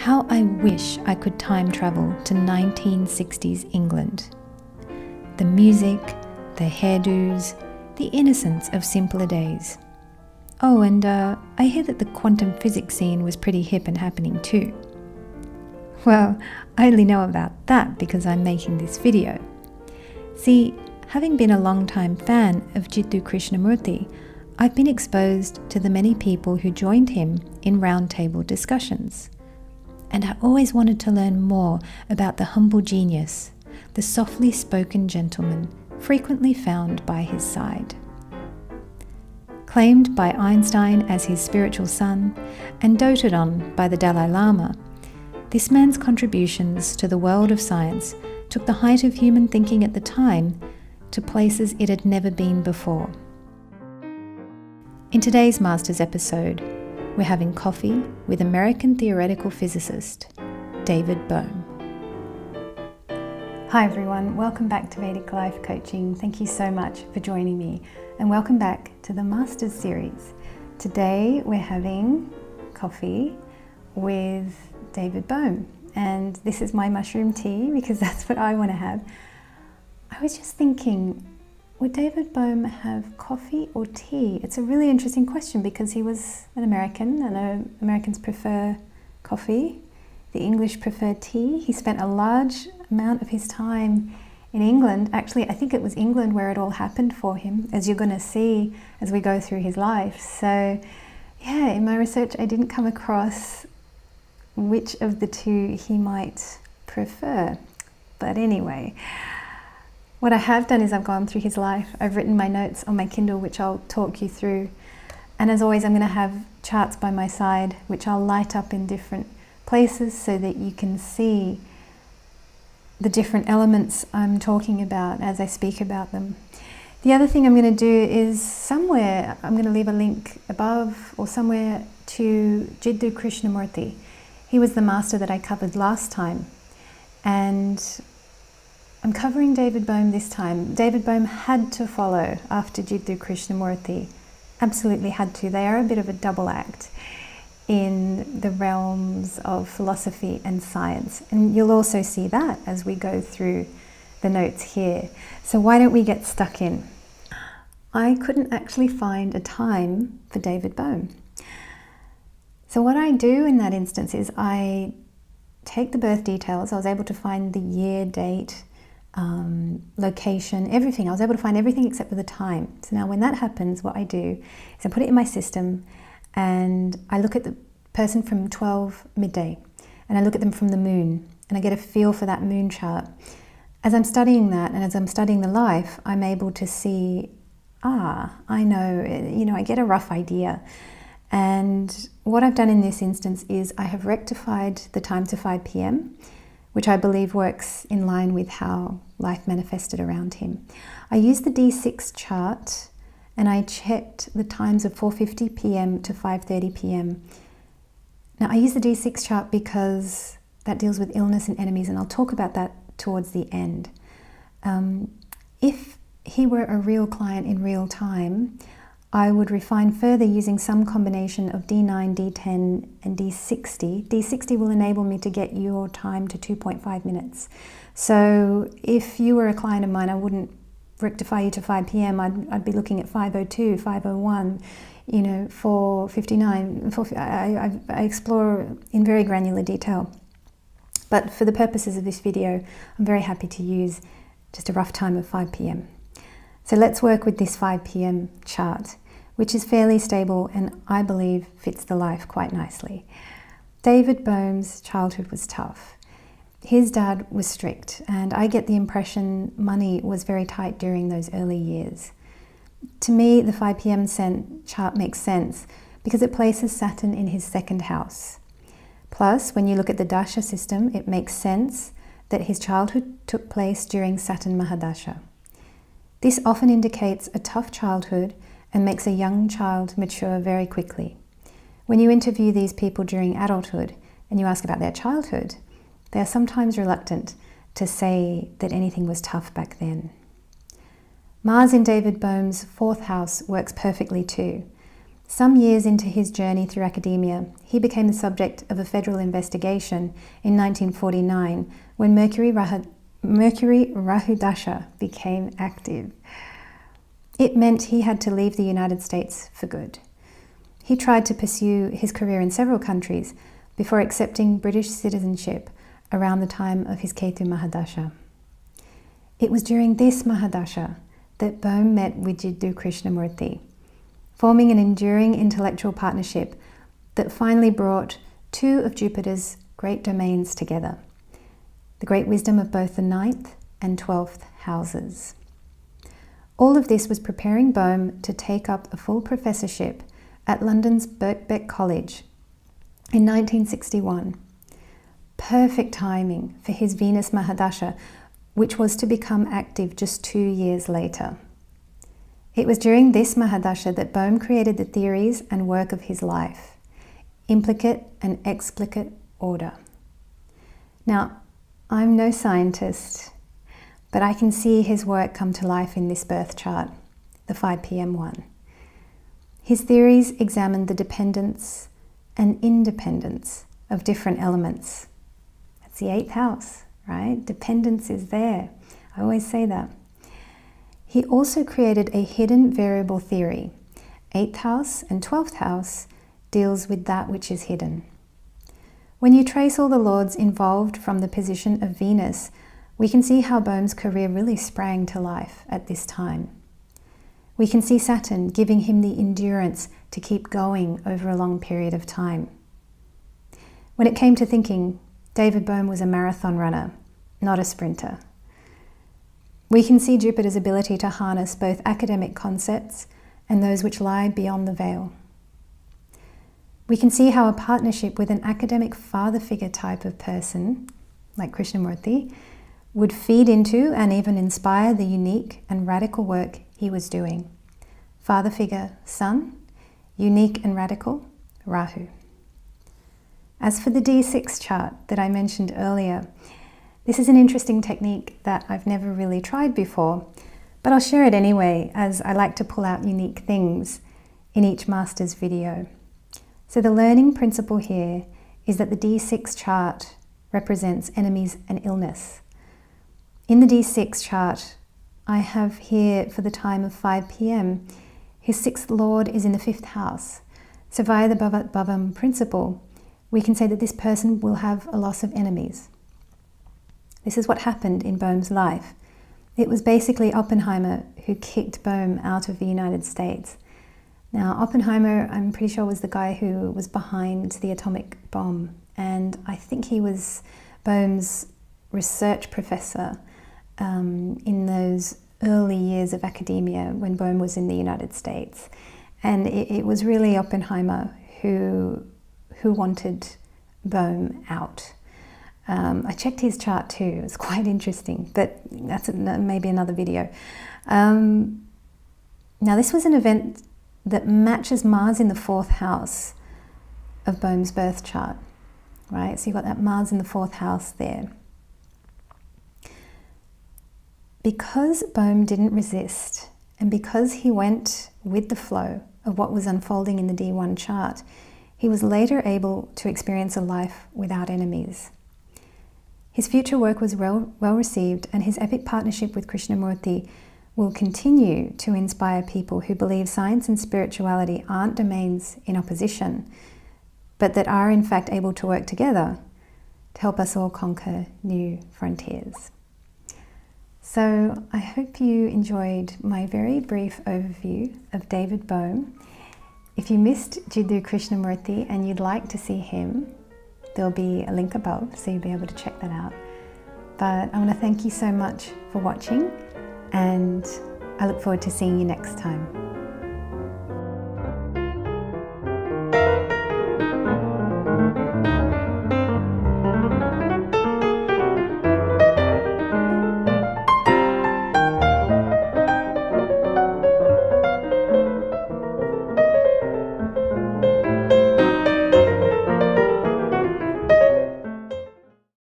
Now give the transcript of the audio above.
How I wish I could time travel to 1960s England. The music, the hairdos, the innocence of simpler days. Oh, and I hear that the quantum physics scene was pretty hip and happening too. Well, I only know about that because I'm making this video. See, having been a long-time fan of Jiddu Krishnamurti, I've been exposed to the many people who joined him in roundtable discussions. And I always wanted to learn more about the humble genius, the softly spoken gentleman frequently found by his side. Claimed by Einstein as his spiritual son and doted on by the Dalai Lama, this man's contributions to the world of science took the height of human thinking at the time to places it had never been before. In today's Masters episode, we're having coffee with American theoretical physicist David Bohm. Hi everyone, welcome back to Vedic Life Coaching. Thank you so much for joining me and welcome back to the Masters series. Today we're having coffee with David Bohm, and this is my mushroom tea because that's what I want to have. I was just thinking, would David Bohm have coffee or tea? It's a really interesting question because he was an American. I know Americans prefer coffee. The English prefer tea. He spent a large amount of his time in England. Actually, I think it was England where it all happened for him, as you're going to see as we go through his life. So yeah, in my research, I didn't come across which of the two he might prefer. But anyway, what I have done is I've gone through his life. I've written my notes on my Kindle, which I'll talk you through. And as always, I'm going to have charts by my side, which I'll light up in different places so that you can see the different elements I'm talking about as I speak about them. The other thing I'm going to do is somewhere, I'm going to leave a link above or somewhere to Jiddu Krishnamurti. He was the master that I covered last time. And I'm covering David Bohm this time. David Bohm had to follow after Jiddu Krishnamurti. Absolutely had to. They are a bit of a double act in the realms of philosophy and science. And you'll also see that as we go through the notes here. So why don't we get stuck in? I couldn't actually find a time for David Bohm. So what I do in that instance is I take the birth details. I was able to find the year, date, location, everything. I was able to find everything except for the time. So now when that happens, what I do is I put it in my system and I look at the person from 12 midday and I look at them from the moon and I get a feel for that moon chart. As I'm studying that and as I'm studying the life, I'm able to see, I know, I get a rough idea. And what I've done in this instance is I have rectified the time to 5 p.m, which I believe works in line with how life manifested around him. I used the D6 chart and I checked the times of 4:50 p.m. to 5:30 p.m. Now I use the D6 chart because that deals with illness and enemies, and I'll talk about that towards the end. If he were a real client in real time, I would refine further using some combination of D9, D10 and D60. D60 will enable me to get your time to 2.5 minutes. So if you were a client of mine, I wouldn't rectify you to 5 p.m. I'd be looking at 5:02, 5:01, 4:59. I explore in very granular detail. But for the purposes of this video, I'm very happy to use just a rough time of 5 p.m. So let's work with this 5 p.m. chart, which is fairly stable and I believe fits the life quite nicely. David Bohm's childhood was tough. His dad was strict, and I get the impression money was very tight during those early years. To me, the 5 p.m. chart makes sense because it places Saturn in his second house. Plus, when you look at the dasha system, it makes sense that his childhood took place during Saturn Mahadasha. This often indicates a tough childhood and makes a young child mature very quickly. When you interview these people during adulthood and you ask about their childhood, they are sometimes reluctant to say that anything was tough back then. Mars in David Bohm's fourth house works perfectly too. Some years into his journey through academia, he became the subject of a federal investigation in 1949 when Mercury Rahu Dasha became active. It meant he had to leave the United States for good. He tried to pursue his career in several countries before accepting British citizenship around the time of his Ketu Mahadasha. It was during this Mahadasha that Bohm met with Jiddu Krishnamurti, forming an enduring intellectual partnership that finally brought two of Jupiter's great domains together, the great wisdom of both the 9th and 12th houses. All of this was preparing Bohm to take up a full professorship at London's Birkbeck College in 1961. Perfect timing for his Venus Mahadasha, which was to become active just 2 years later. It was during this Mahadasha that Bohm created the theories and work of his life, implicate and explicate order. Now, I'm no scientist, but I can see his work come to life in this birth chart, the 5 p.m. one. His theories examined the dependence and independence of different elements. That's the 8th house, right? Dependence is there. I always say that. He also created a hidden variable theory. 8th house and 12th house deals with that which is hidden. When you trace all the lords involved from the position of Venus, we can see how Bohm's career really sprang to life at this time. We can see Saturn giving him the endurance to keep going over a long period of time. When it came to thinking, David Bohm was a marathon runner, not a sprinter. We can see Jupiter's ability to harness both academic concepts and those which lie beyond the veil. We can see how a partnership with an academic father figure type of person, like Krishnamurti, would feed into and even inspire the unique and radical work he was doing. Father figure, Sun; unique and radical, Rahu. As for the D6 chart that I mentioned earlier, this is an interesting technique that I've never really tried before, but I'll share it anyway, as I like to pull out unique things in each master's video. So the learning principle here is that the D6 chart represents enemies and illness. In the D6 chart, I have here for the time of 5 p.m, his 6th lord is in the 5th house. So via the Bhavat Bhavam principle, we can say that this person will have a loss of enemies. This is what happened in Bohm's life. It was basically Oppenheimer who kicked Bohm out of the United States. Now, Oppenheimer, I'm pretty sure, was the guy who was behind the atomic bomb, and I think he was Bohm's research professor in those early years of academia when Bohm was in the United States. And it was really Oppenheimer who wanted Bohm out. I checked his chart too. It's quite interesting, but that's maybe another video. Now, this was an event that matches Mars in the 4th house of Bohm's birth chart, right? So you've got that Mars in the 4th house there. Because Bohm didn't resist, and because he went with the flow of what was unfolding in the D1 chart, he was later able to experience a life without enemies. His future work was well received, and his epic partnership with Krishnamurti will continue to inspire people who believe science and spirituality aren't domains in opposition, but that are in fact able to work together to help us all conquer new frontiers. So I hope you enjoyed my very brief overview of David Bohm. If you missed Jiddu Krishnamurti and you'd like to see him, there'll be a link above, so you'll be able to check that out. But I want to thank you so much for watching, and I look forward to seeing you next time.